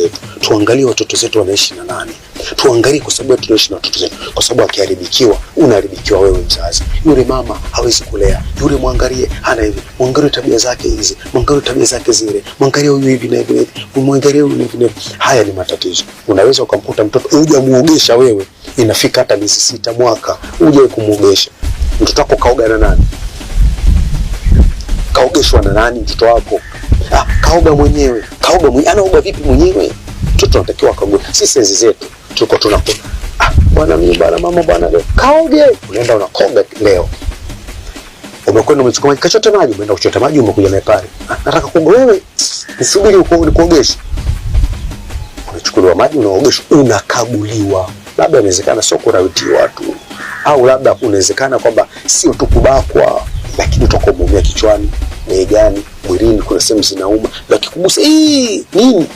zetu. Tuangalie watoto zetu wanaishi na nani. Tuangalie kwa sababu tunaishi na watoto zetu. Kwa sababu akiharibikiwa, unaharibikiwa wewe mzazi. Yule mama hawezi kulea. Yule muangalie hana hivi. Muangalie tabia zake hizi. Muangalie tabia zake zile. Muangalie huyu hivi na hivi. Muangalie huyu hivi na hivi. Haya ni matatizo. Unaweza ukamkuta mtoto uje muogesha wewe. Inafika hata miezi 6 mwaka uje kumuogesha. Mtoto wako kaoga na nani? Kaogeshwa na nani mtoto wako? Kaoga mwenyewe. Kaoga mwenyewe. Anaoga vipi mwenyewe? Mtoto anatakiwa kaoge. Sisi enzi zetu tuko tunakula. Bwana mimi bwana mama bwana leo kaoge. Unaenda unakoga leo. Umekwenda umechukua maji kachota maji, umeenda kuchota maji umekuja naye pale. Nataka kuoga wewe. Nisubiri nikuogeshe. Unachukuliwa maji unaogeshwa, unakaguliwa. Labda inawezekana sio kurawiti watu. Au labda unawezekana kwamba sio tu kubakwa, lakini utakomuumia kichwani, begani, mwilini kuna sehemu zinauma, lakini kugusa nini?